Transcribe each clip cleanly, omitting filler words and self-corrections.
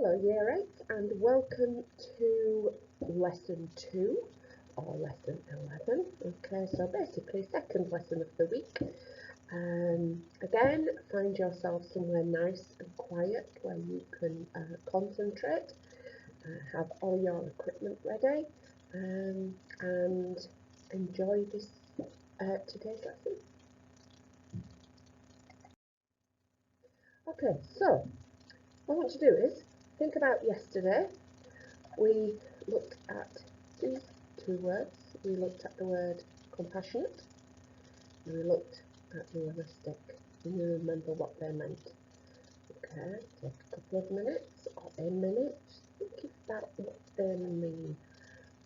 Hello Year 8 and welcome to lesson 2 or lesson 11. Okay, so basically second lesson of the week. Again, find yourself somewhere nice and quiet where you can concentrate, have all your equipment ready and enjoy this today's lesson. Okay, so what I want to do is think about yesterday. We looked at these two words. We looked at the word compassionate and we looked at realistic. Can you remember what they meant? Okay, take a couple of minutes or a minute. Think about what they mean.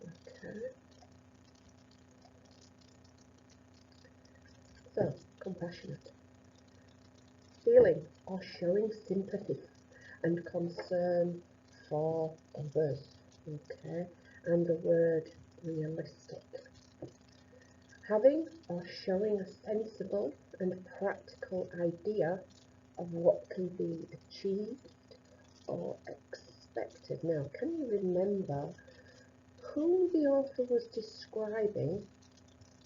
Okay. So, compassionate. Feeling or showing sympathy and concern for others. Okay. And the word realistic. Having or showing a sensible and practical idea of what can be achieved or expected. Now, can you remember who the author was describing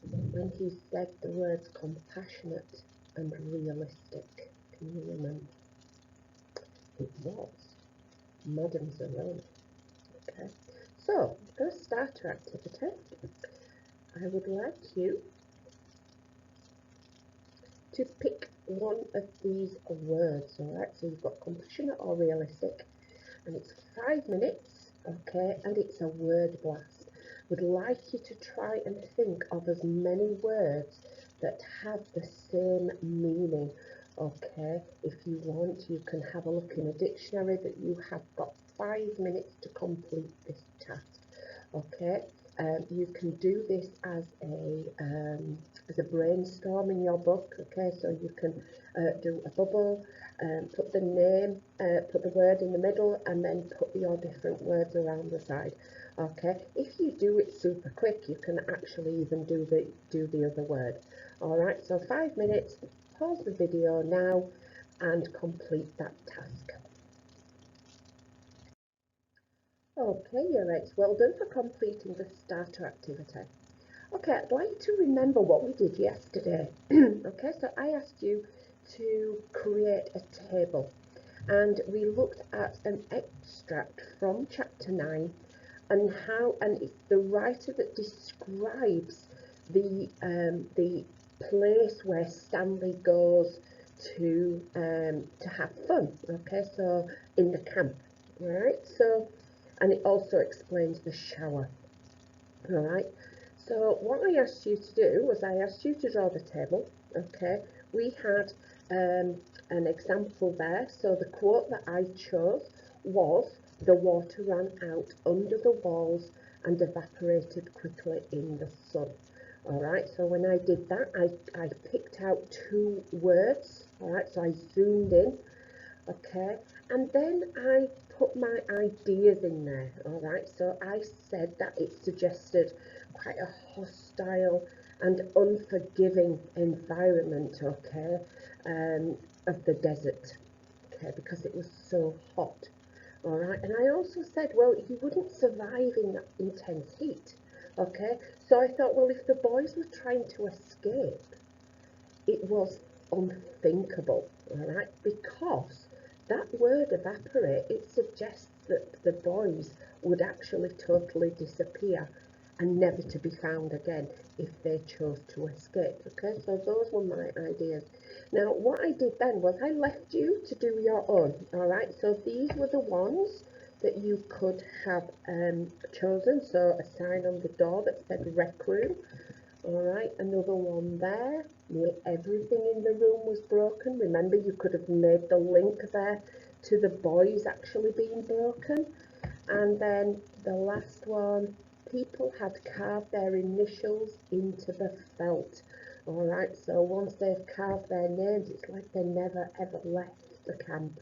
when he said the words compassionate and realistic? Can you remember? It was Madame Zeroni. Okay, so first starter activity. I would like you to pick one of these words, alright? So you've got compassionate or realistic, and it's 5 minutes, okay, and it's a word blast. Would like you to try and think of as many words that have the same meaning, okay? If you want, you can have a look in a dictionary, but you have got 5 minutes to complete this task, okay? You can do this as a brainstorm in your book, okay? So you can do a bubble, put the name, put the word in the middle, and then put your different words around the side, okay? If you do it super quick, you can actually even do the other word. All right, so 5 minutes. Pause the video now and complete that task. Okay, Year 8, well done for completing the starter activity. Okay, I'd like you to remember what we did yesterday. Okay, so I asked you to create a table and we looked at an extract from chapter 9 and it's the writer that describes the place where Stanley goes to have fun. Okay, so in the camp, right? So, and it also explains the shower. All right. So what I asked you to do was I asked you to draw the table. Okay. We had an example there. So the quote that I chose was, "The water ran out under the walls and evaporated quickly in the sun." All right. So when I did that, I picked out 2 words. All right. So I zoomed in. Okay, and then I put my ideas in there. All right, so I said that it suggested quite a hostile and unforgiving environment, okay, of the desert, okay, because it was so hot. All right, and I also said, well, you wouldn't survive in that intense heat, okay. So I thought, well, if the boys were trying to escape, it was unthinkable, all right, because that word evaporate, it suggests that the boys would actually totally disappear and never to be found again if they chose to escape. Okay, so those were my ideas. Now what I did then was I left you to do your own. All right, so these were the ones that you could have chosen. So a sign on the door that said rec room. All right, another one there. Everything in the room was broken. Remember, you could have made the link there to the boys actually being broken. And then the last one, people had carved their initials into the felt. All right, so once they've carved their names, it's like they never ever left the camp.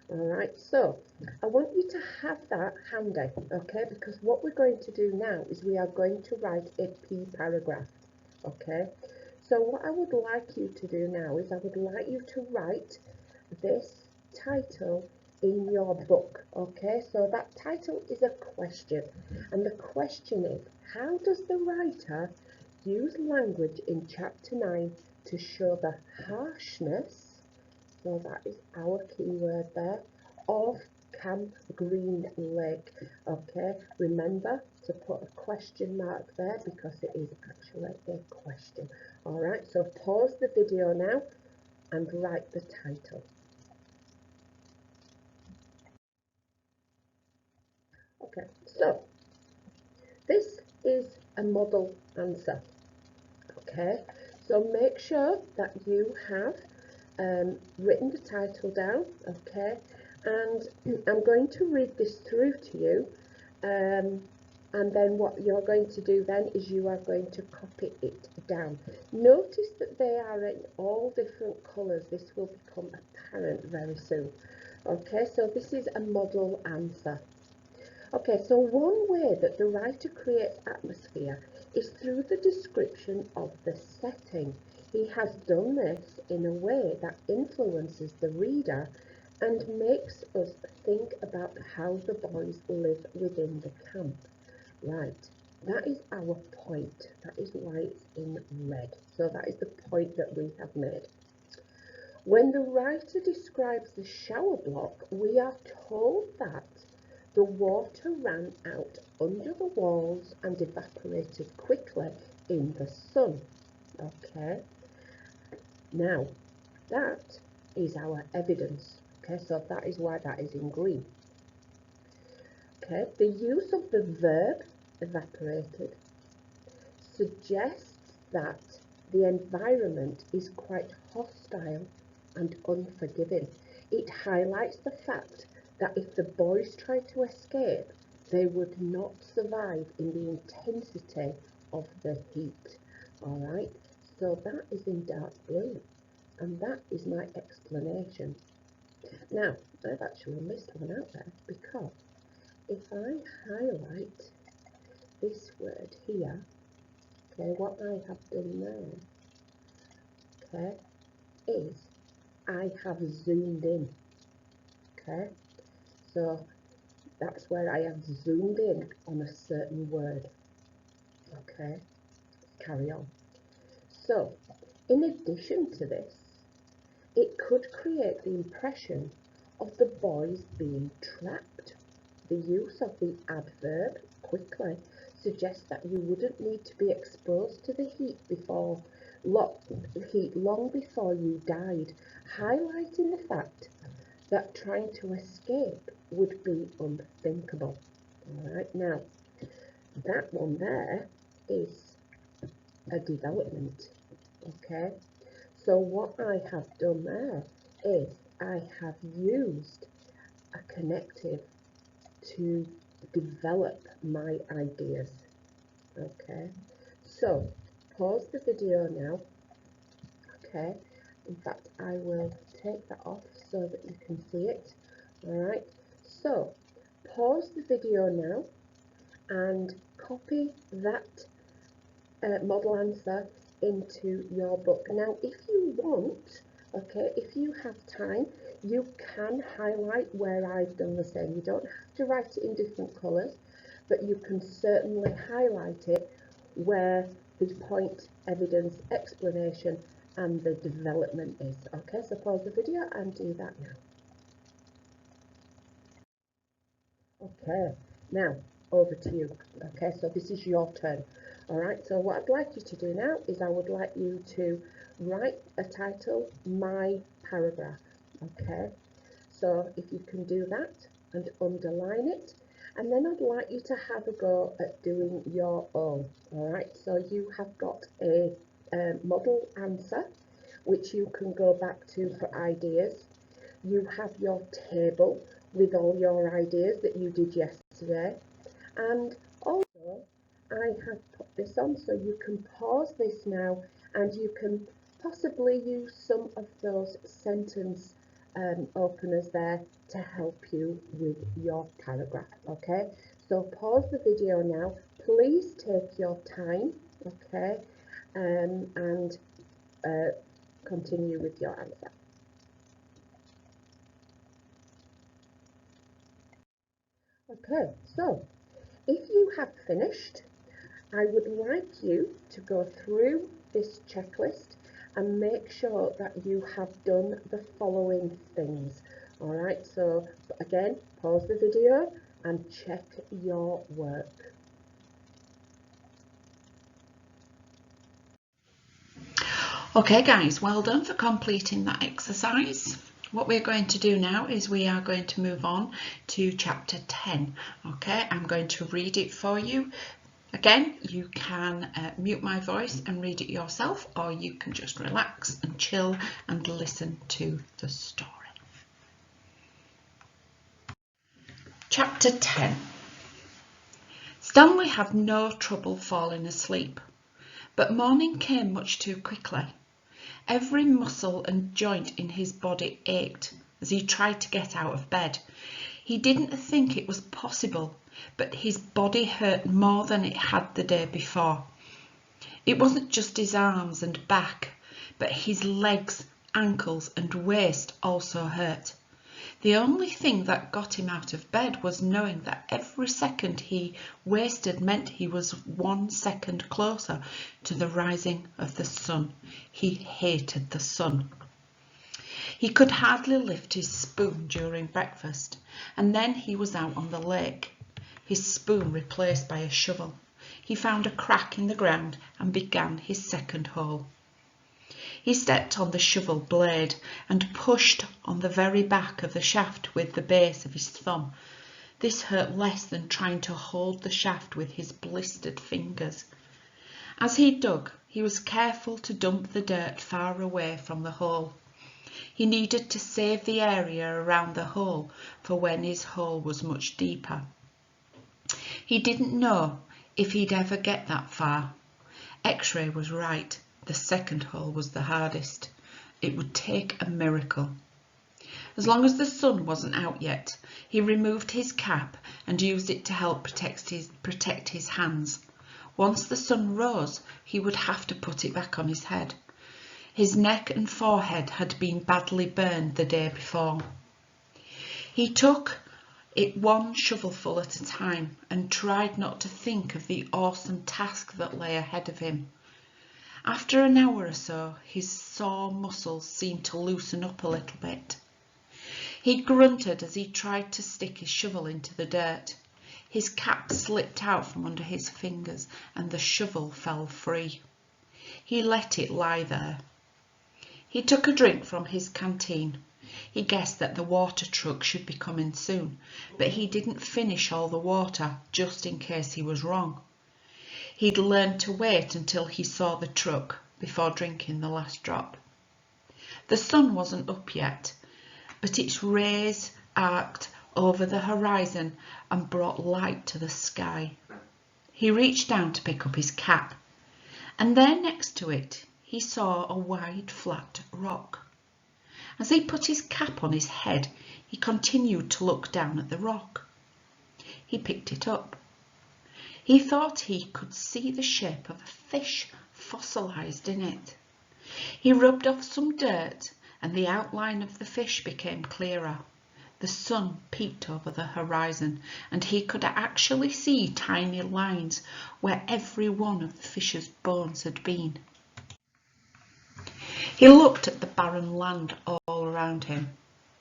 All right, so I want you to have that handy, okay? Because what we're going to do now is we are going to write a P paragraph. Okay, so what I would like you to do now is I would like you to write this title in your book. Okay, so that title is a question, and the question is, how does the writer use language in chapter 9 to show the harshness, so that is our keyword there, of Camp Green Lake? Okay, remember to put a question mark there because it is actually a question. All right, so pause the video now and write the title. Okay, so this is a model answer. Okay, so make sure that you have written the title down. Okay, and I'm going to read this through to you, and then what you're going to do then is you are going to copy it down. Notice that they are in all different colours. This will become apparent very soon. Okay, so this is a model answer. Okay, so one way that the writer creates atmosphere is through the description of the setting. He has done this in a way that influences the reader and makes us think about how the boys live within the camp. Right, that is our point. That is why it's in red. So that is the point that we have made. When the writer describes the shower block, we are told that the water ran out under the walls and evaporated quickly in the sun. Okay, now that is our evidence. Okay, so that is why that is in green. Okay, the use of the verb evaporated suggests that the environment is quite hostile and unforgiving. It highlights the fact that if the boys tried to escape, they would not survive in the intensity of the heat. All right, so that is in dark blue, and that is my explanation. Now, I've actually missed one out there, because if I highlight this word here, okay, what I have done there, okay, is I have zoomed in. Okay, so that's where I have zoomed in on a certain word. Okay, let's carry on. So, in addition to this, it could create the impression of the boys being trapped. The use of the adverb quickly suggests that you wouldn't need to be exposed to the heat long before you died, highlighting the fact that trying to escape would be unthinkable. Alright, now that one there is a development. Okay, so what I have done there is I have used a connective to develop my ideas. Okay, so pause the video now. Okay, in fact I will take that off so that you can see it. Alright, so pause the video now and copy that model answer into your book. Now if you want, okay, if you have time, you can highlight where I've done the same. You don't have to write it in different colours, but you can certainly highlight it where the point, evidence, explanation and the development is. Okay, so pause the video and do that now. Okay, now over to you. Okay, so this is your turn. All right, so what I'd like you to do now is I would like you to write a title, My Paragraph. Okay, so if you can do that and underline it, and then I'd like you to have a go at doing your own. All right, so you have got a model answer which you can go back to for ideas. You have your table with all your ideas that you did yesterday, and also I have put this on so you can pause this now and you can possibly use some of those sentence openers there to help you with your paragraph. Okay, so pause the video now, please take your time, okay, and continue with your answer. Okay, so if you have finished, I would like you to go through this checklist and make sure that you have done the following things. All right, so again, pause the video and check your work. Okay guys, well done for completing that exercise. What we're going to do now is we are going to move on to chapter 10. Okay, I'm going to read it for you. Again, you can mute my voice and read it yourself, or you can just relax and chill and listen to the story. Chapter 10. Stanley had no trouble falling asleep, but morning came much too quickly. Every muscle and joint in his body ached as he tried to get out of bed. He didn't think it was possible, but his body hurt more than it had the day before. It wasn't just his arms and back, but his legs, ankles and waist also hurt. The only thing that got him out of bed was knowing that every second he wasted meant he was 1 second closer to the rising of the sun. He hated the sun. He could hardly lift his spoon during breakfast, and then he was out on the lake, his spoon replaced by a shovel. He found a crack in the ground and began his second hole. He stepped on the shovel blade and pushed on the very back of the shaft with the base of his thumb. This hurt less than trying to hold the shaft with his blistered fingers. As he dug, he was careful to dump the dirt far away from the hole. He needed to save the area around the hole for when his hole was much deeper. He didn't know if he'd ever get that far. X-ray was right. The second hole was the hardest. It would take a miracle. As long as the sun wasn't out yet, he removed his cap and used it to help protect his hands. Once the sun rose, he would have to put it back on his head. His neck and forehead had been badly burned the day before. He took it one shovelful at a time and tried not to think of the awesome task that lay ahead of him. After an hour or so, his sore muscles seemed to loosen up a little bit. He grunted as he tried to stick his shovel into the dirt. His cap slipped out from under his fingers and the shovel fell free. He let it lie there. He took a drink from his canteen. He guessed that the water truck should be coming soon, but he didn't finish all the water just in case he was wrong. He'd learned to wait until he saw the truck before drinking the last drop. The sun wasn't up yet, but its rays arced over the horizon and brought light to the sky. He reached down to pick up his cap, and there next to it he saw a wide flat rock. As he put his cap on his head, he continued to look down at the rock. He picked it up. He thought he could see the shape of a fish fossilized in it. He rubbed off some dirt and the outline of the fish became clearer. The sun peeked over the horizon and he could actually see tiny lines where every one of the fish's bones had been. He looked at the barren land all around him.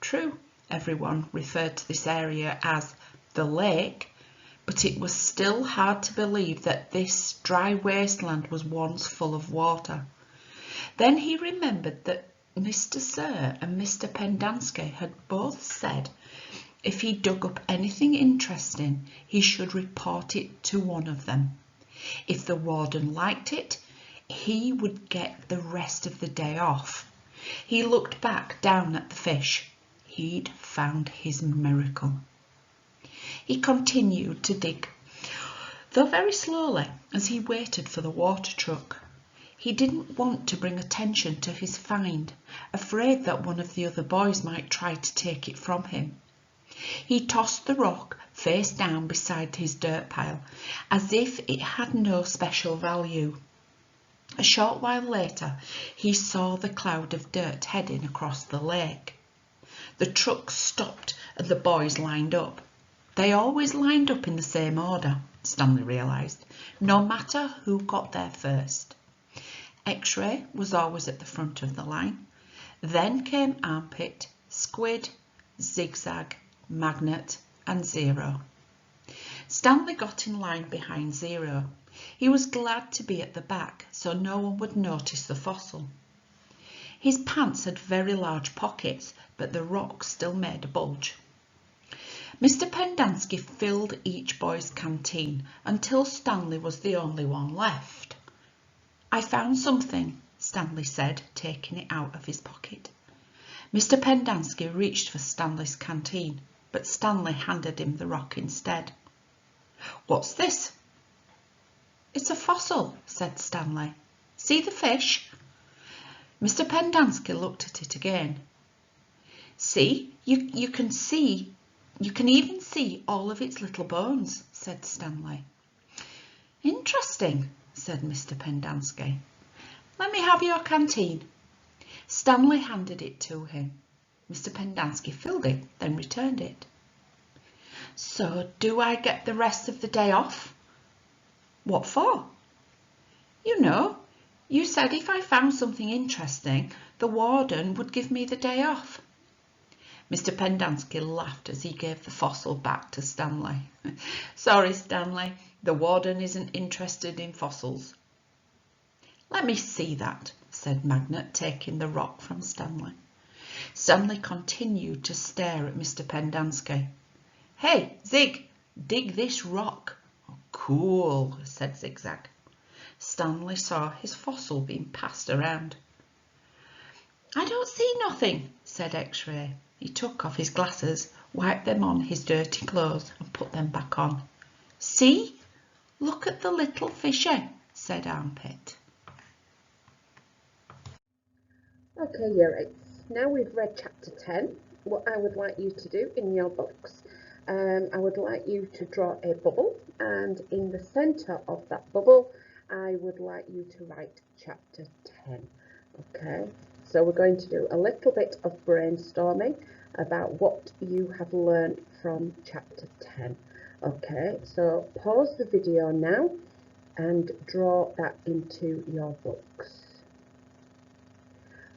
True, everyone referred to this area as the lake, but it was still hard to believe that this dry wasteland was once full of water. Then he remembered that Mr. Sir and Mr. Pendanski had both said if he dug up anything interesting, he should report it to one of them. If the warden liked it, he would get the rest of the day off. He looked back down at the fish. He'd found his miracle. He continued to dig, though very slowly, as he waited for the water truck. He didn't want to bring attention to his find, afraid that one of the other boys might try to take it from him. He tossed the rock face down beside his dirt pile, as if it had no special value. A short while later, he saw the cloud of dirt heading across the lake. The truck stopped and the boys lined up. They always lined up in the same order, Stanley realised, no matter who got there first. X-ray was always at the front of the line. Then came armpit, squid, zigzag, magnet and zero. Stanley got in line behind zero. He was glad to be at the back so no one would notice the fossil. His pants had very large pockets, but the rock still made a bulge. Mr. Pendanski filled each boy's canteen until Stanley was the only one left. I found something, Stanley said, taking it out of his pocket. Mr. Pendanski reached for Stanley's canteen, but Stanley handed him the rock instead. What's this? It's a fossil, said Stanley. See the fish? Mr. Pendanski looked at it again. See, you can even see all of its little bones, said Stanley. Interesting, said Mr. Pendanski. Let me have your canteen. Stanley handed it to him. Mr. Pendanski filled it, then returned it. So do I get the rest of the day off? What for? You know, you said if I found something interesting, the warden would give me the day off. Mr. Pendanski laughed as he gave the fossil back to Stanley. Sorry, Stanley, the warden isn't interested in fossils. Let me see that, said Magnet, taking the rock from Stanley. Stanley continued to stare at Mr. Pendanski. Hey, Zig, dig this rock. Cool, said Zigzag. Stanley saw his fossil being passed around. I don't see nothing, said X-ray. He took off his glasses, wiped them on his dirty clothes and put them back on. See? Look at the little fisher, said Armpit. Okay, year 8. Now we've read chapter 10. What I would like you to do in your books, I would like you to draw a bubble, and in the centre of that bubble, I would like you to write chapter 10. Okay, so we're going to do a little bit of brainstorming about what you have learned from chapter 10. Okay, so pause the video now and draw that into your books.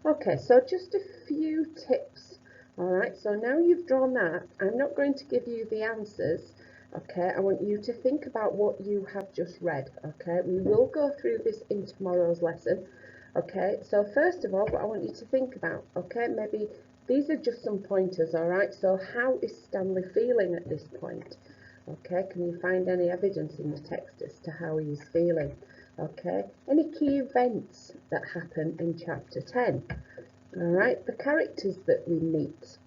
Okay, so just a few tips. All right, so now you've drawn that, I'm not going to give you the answers. Okay, I want you to think about what you have just read. Okay, we will go through this in tomorrow's lesson. Okay, so first of all, what I want you to think about, okay, maybe these are just some pointers, all right? So how is Stanley feeling at this point? Okay, can you find any evidence in the text as to how he is feeling? Okay, any key events that happen in chapter 10? All right, the characters that we meet.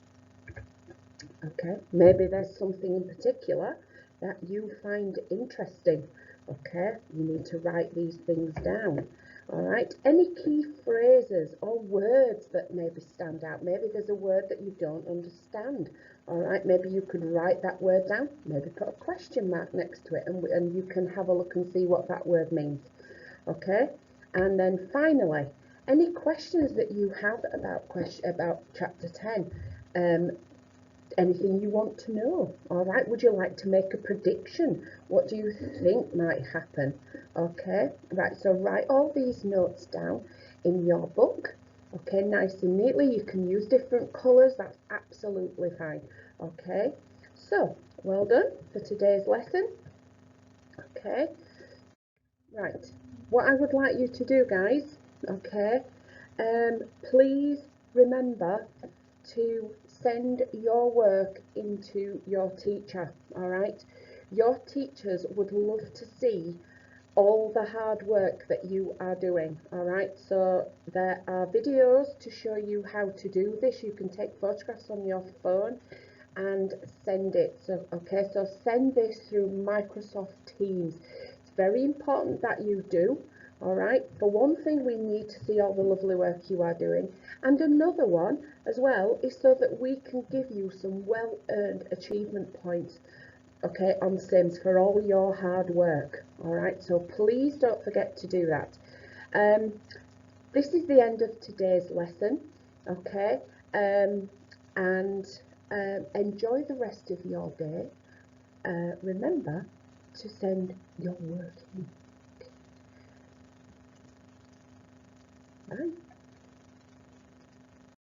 Okay, maybe there's something in particular that you find interesting. Okay, you need to write these things down. All right, any key phrases or words that maybe stand out. Maybe there's a word that you don't understand. All right, maybe you could write that word down, maybe put a question mark next to it, and you can have a look and see what that word means. Okay, and then finally, any questions that you have about chapter 10. Anything you want to know. All right, would you like to make a prediction? What do you think might happen? Okay, right, so write all these notes down in your book. Okay, nice and neatly. You can use different colours, that's absolutely fine. Okay, so well done for today's lesson. Okay, right, what I would like you to do, guys, okay, please remember to send your work into your teacher. All right, your teachers would love to see all the hard work that you are doing. All right, so there are videos to show you how to do this. You can take photographs on your phone and send it. So okay, so send this through Microsoft Teams. It's very important that you do. All right, for one thing, we need to see all the lovely work you are doing, and another one as well is so that we can give you some well-earned achievement points, okay, on Sims for all your hard work. All right, so please don't forget to do that. This is the end of today's lesson, okay, and enjoy the rest of your day. remember to send your work in. Bye.